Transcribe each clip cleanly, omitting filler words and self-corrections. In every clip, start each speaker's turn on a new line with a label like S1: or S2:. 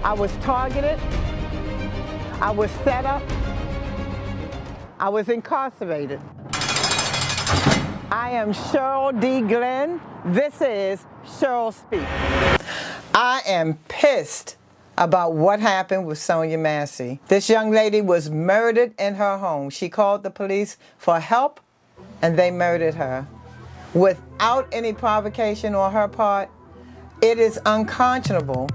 S1: I was targeted. I was set up. I was incarcerated. I am Cheryl D. Glenn. This is Cheryl Speaks. I am pissed about what happened with Sonya Massey. This young lady was murdered in her home. She called the police for help and they murdered her. Without any provocation on her part, it is unconscionable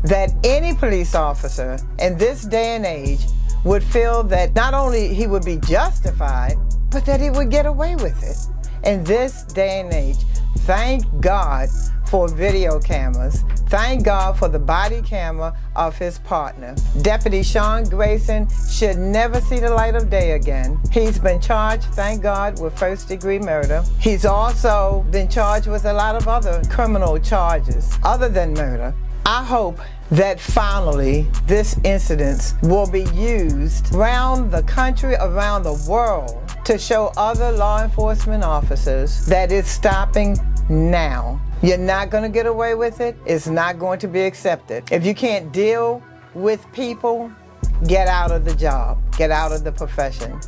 S1: that any police officer in this day and age would feel that not only he would be justified, but that he would get away with it. In this day and age, thank God for video cameras. Thank God for the body camera of his partner. Deputy Sean Grayson should never see the light of day again. He's been charged, thank God, with first-degree murder. He's also been charged with a lot of other criminal charges other than murder. I hope that finally this incident will be used around the country, around the world, to show other law enforcement officers that it's stopping now. You're not going to get away with it. It's not going to be accepted. If you can't deal with people, get out of the job. Get out of the profession.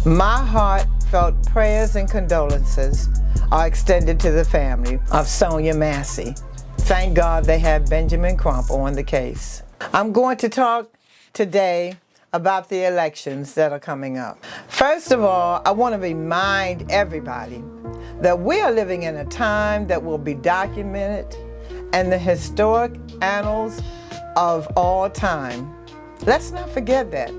S1: My heartfelt prayers and condolences are extended to the family of Sonya Massey. Thank God they have Benjamin Crump on the case. I'm going to talk today about the elections that are coming up. First of all, I want to remind everybody that we are living in a time that will be documented in the historic annals of all time. Let's not forget that,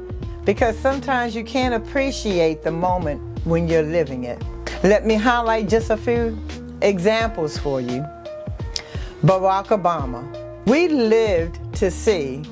S1: because sometimes you can't appreciate the moment when you're living it. Let me highlight just a few examples for you. Barack Obama. We lived to see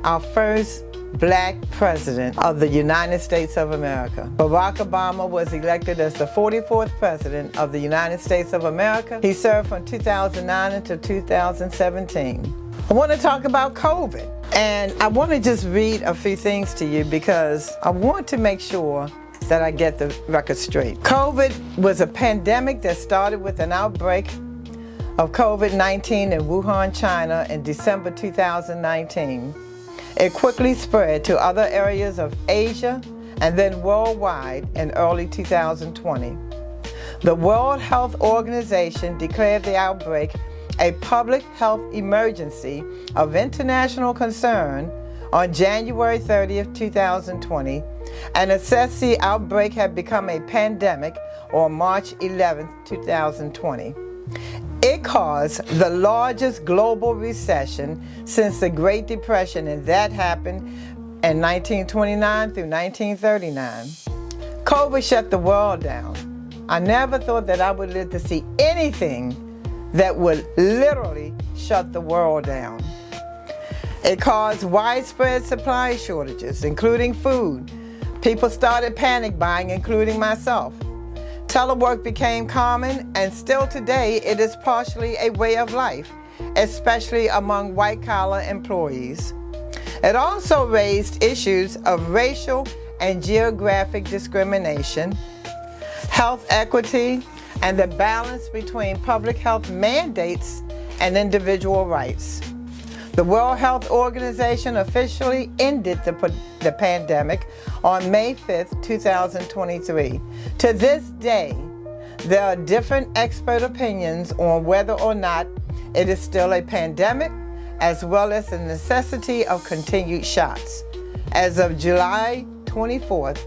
S1: our first Black president of the United States of America. Barack Obama was elected as the 44th president of the United States of America. He served from 2009 until 2017. I want to talk about COVID. And I want to just read a few things to you because I want to make sure that I get the record straight. COVID was a pandemic that started with an outbreak of COVID-19 in Wuhan, China in December 2019. It quickly spread to other areas of Asia and then worldwide in early 2020. The World Health Organization declared the outbreak a public health emergency of international concern on January 30th, 2020, and assessed the outbreak had become a pandemic on March 11th, 2020. It caused the largest global recession since the Great Depression, and that happened in 1929 through 1939. COVID shut the world down. I never thought that I would live to see anything that would literally shut the world down. It caused widespread supply shortages, including food. People started panic buying, including myself. Telework became common, and still today it is partially a way of life, especially among white-collar employees. It also raised issues of racial and geographic discrimination, health equity, and the balance between public health mandates and individual rights. The World Health Organization officially ended the pandemic on May 5th, 2023. To this day, there are different expert opinions on whether or not it is still a pandemic, as well as the necessity of continued shots. As of July 24th,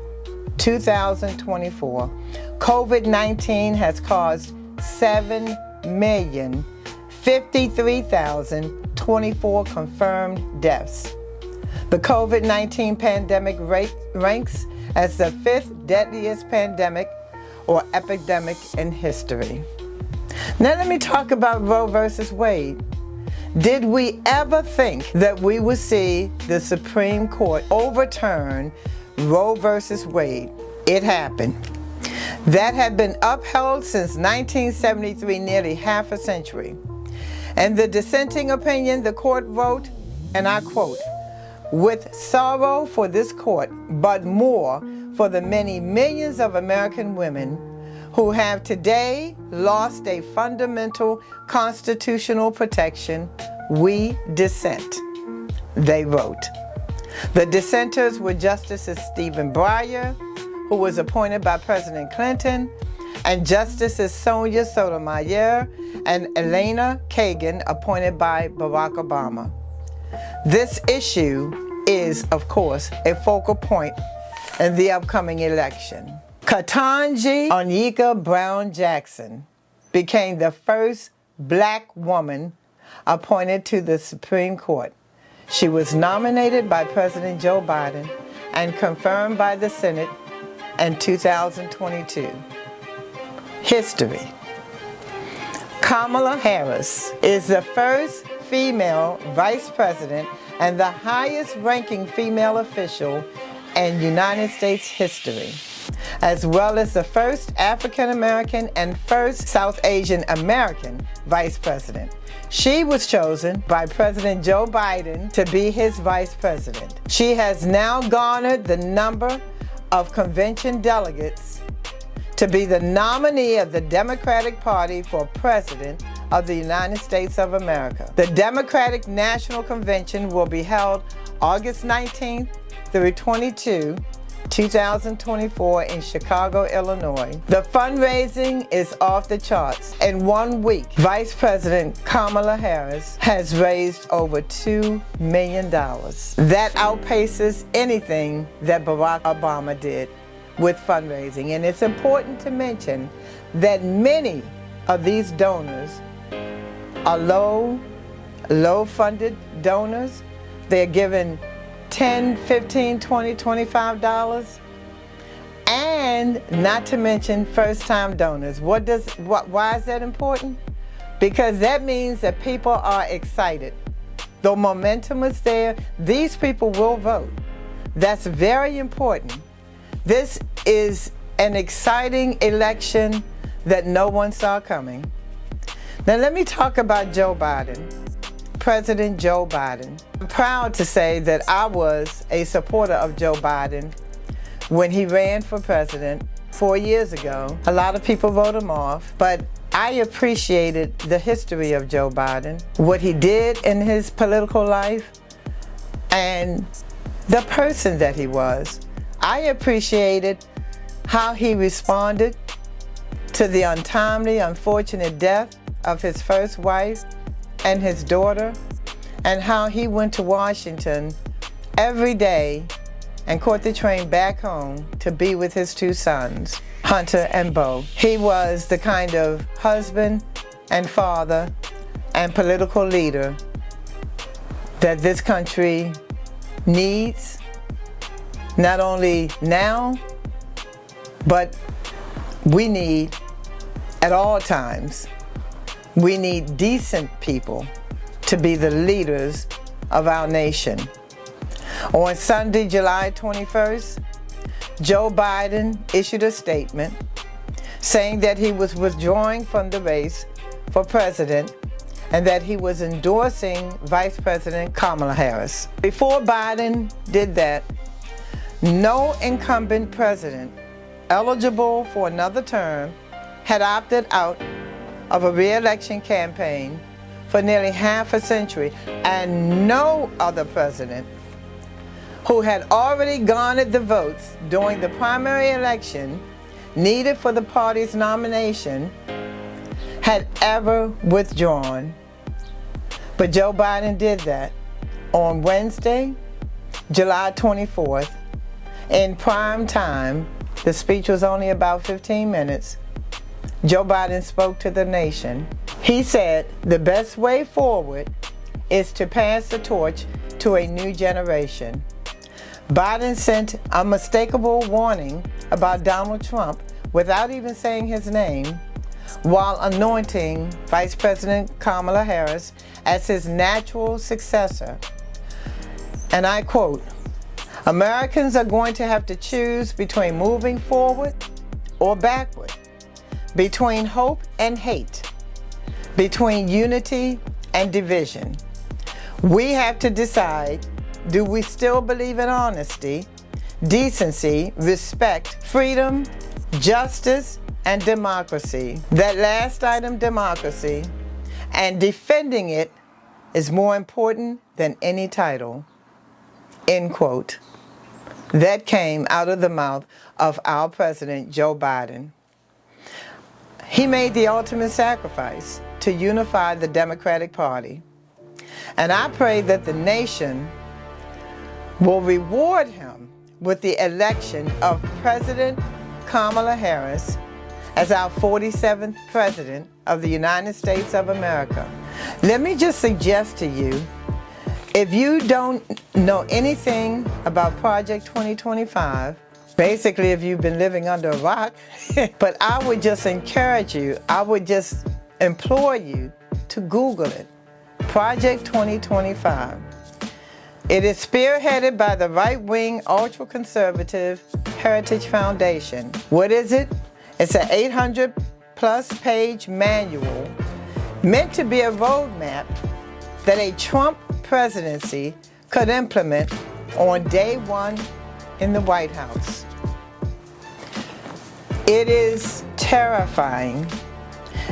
S1: 2024, COVID-19 has caused 7,053,024 confirmed deaths. The COVID-19 pandemic ranks as the 5th deadliest pandemic or epidemic in history. Now let me talk about Roe versus Wade. Did we ever think that we would see the Supreme Court overturn Roe versus Wade? It happened. That had been upheld since 1973, nearly half a century. In the dissenting opinion, the court wrote, and I quote, "With sorrow for this court, but more for the many millions of American women who have today lost a fundamental constitutional protection, we dissent." they wrote. The dissenters were Justices Stephen Breyer, who was appointed by President Clinton, and Justices Sonya Sotomayor and Elena Kagan, appointed by Barack Obama. This issue is, of course, a focal point in the upcoming election. Ketanji Onyeka Brown Jackson became the first black woman appointed to the Supreme Court. She was nominated by President Joe Biden and confirmed by the Senate in 2022. History. Kamala Harris is the first female vice president and the highest ranking female official in United States history, as well as the first African American and first South Asian American vice president. She was chosen by President Joe Biden to be his vice president. She has now garnered the number of convention delegates to be the nominee of the Democratic Party for President of the United States of America. The Democratic National Convention will be held August 19th through 22, 2024 in Chicago, Illinois. The fundraising is off the charts. In 1 week, Vice President Kamala Harris has raised over $2 million. That outpaces anything that Barack Obama did with fundraising. And it's important to mention that many of these donors are low-funded donors. They're given $10, $15, $20, $25, and not to mention first-time donors. Why is that important? Because that means that people are excited. The momentum is there. These people will vote. That's very important. This is an exciting election that no one saw coming. Now let me talk about Joe Biden. President Joe Biden. I'm proud to say that I was a supporter of Joe Biden when he ran for president 4 years ago. A lot of people wrote him off, but I appreciated the history of Joe Biden, what he did in his political life, and the person that he was. I appreciated how he responded to the untimely, unfortunate death of his first wife and his daughter, and how he went to Washington every day and caught the train back home to be with his two sons, Hunter and Beau. He was the kind of husband and father and political leader that this country needs, not only now, but we need at all times. We need decent people to be the leaders of our nation. On Sunday, July 21st, Joe Biden issued a statement saying that he was withdrawing from the race for president and that he was endorsing Vice President Kamala Harris. Before Biden did that, no incumbent president eligible for another term had opted out of a re-election campaign for nearly half a century, and no other president who had already garnered the votes during the primary election needed for the party's nomination had ever withdrawn. But Joe Biden did that on Wednesday, July 24th, in prime time. The speech was only about 15 minutes. Joe Biden spoke to the nation. He said the best way forward is to pass the torch to a new generation. Biden sent a unmistakable warning about Donald Trump without even saying his name, while anointing Vice President Kamala Harris as his natural successor. And I quote, "Americans are going to have to choose between moving forward or backward, between hope and hate, between unity and division. We have to decide, do we still believe in honesty, decency, respect, freedom, justice, and democracy?" That last item, democracy, and defending it is more important than any title. end quote. That came out of the mouth of our president, Joe Biden. He made the ultimate sacrifice to unify the Democratic Party. And I pray that the nation will reward him with the election of President Kamala Harris as our 47th President of the United States of America. Let me just suggest to you, if you don't know anything about Project 2025, basically if you've been living under a rock, but I would just encourage you, I would just implore you to Google it. Project 2025. It is spearheaded by the right-wing, ultra-conservative Heritage Foundation. What is it? It's an 800-plus page manual meant to be a roadmap that a Trump presidency could implement on day one in the White House. It is terrifying,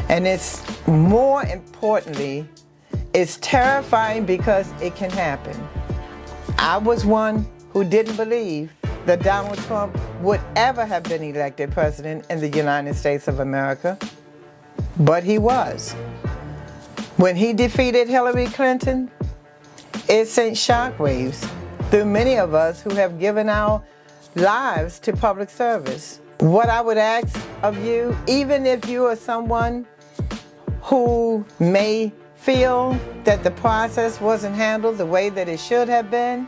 S1: and it's more importantly, it's terrifying because it can happen. I was one who didn't believe that Donald Trump would ever have been elected president in the United States of America, but he was. When he defeated Hillary Clinton, it sent shockwaves through many of us who have given our lives to public service. What I would ask of you, even if you are someone who may feel that the process wasn't handled the way that it should have been,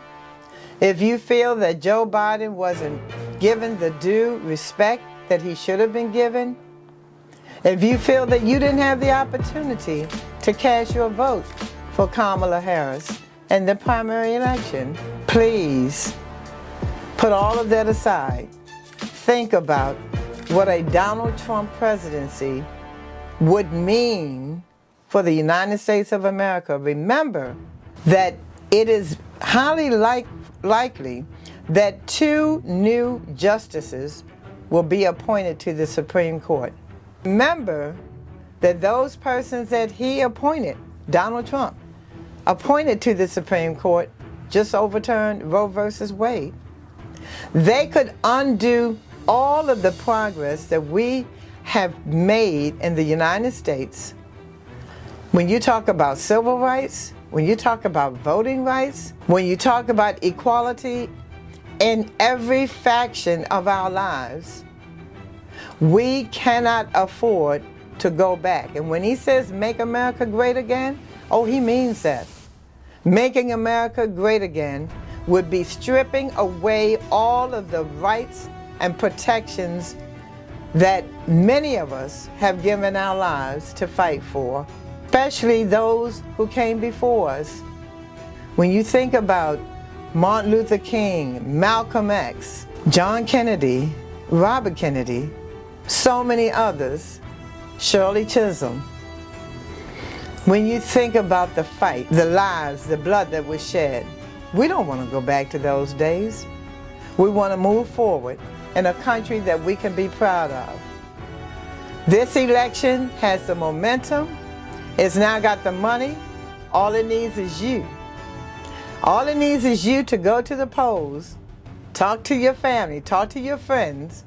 S1: if you feel that Joe Biden wasn't given the due respect that he should have been given, if you feel that you didn't have the opportunity to cast your vote for Kamala Harris in the primary election, please put all of that aside. Think about what a Donald Trump presidency would mean for the United States of America. Remember that it is highly likely that 2 new justices will be appointed to the Supreme Court. Remember that those persons that he appointed, Donald Trump, appointed to the Supreme Court, just overturned Roe versus Wade. They could undo all of the progress that we have made in the United States. When you talk about civil rights, when you talk about voting rights, when you talk about equality in every faction of our lives, we cannot afford to go back. And when he says make America great again, oh, he means that. Making America great again would be stripping away all of the rights and protections that many of us have given our lives to fight for, especially those who came before us. When you think about Martin Luther King, Malcolm X, John Kennedy, Robert Kennedy, so many others, Shirley Chisholm. When you think about the fight, the lives, the blood that was shed, we don't want to go back to those days. We want to move forward in a country that we can be proud of. This election has the momentum. It's now got the money. All it needs is you. All it needs is you to go to the polls, talk to your family, talk to your friends,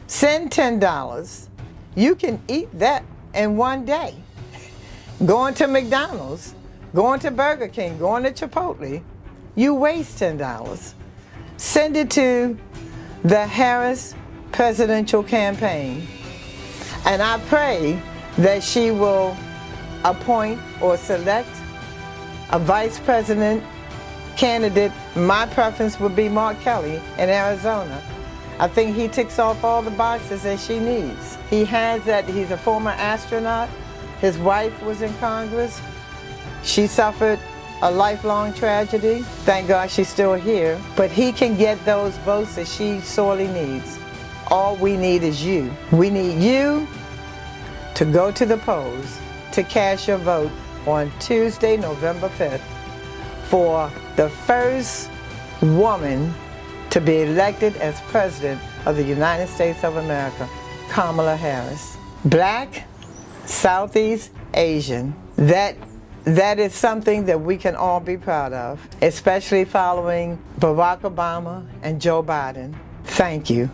S1: send $10. You can eat that in one day. Going to McDonald's, going to Burger King, going to Chipotle, you waste $10. Send it to the Harris presidential campaign. And I pray that she will appoint or select a vice president candidate. My preference would be Mark Kelly in Arizona. I think he ticks off all the boxes that she needs. He has that, he's a former astronaut. His wife was in Congress. She suffered a lifelong tragedy. Thank God she's still here. But he can get those votes that she sorely needs. All we need is you. We need you to go to the polls to cast your vote on Tuesday, November 5th for the first woman to be elected as President of the United States of America, Kamala Harris. Black, Southeast Asian, that that is something that we can all be proud of, especially following Barack Obama and Joe Biden. Thank you.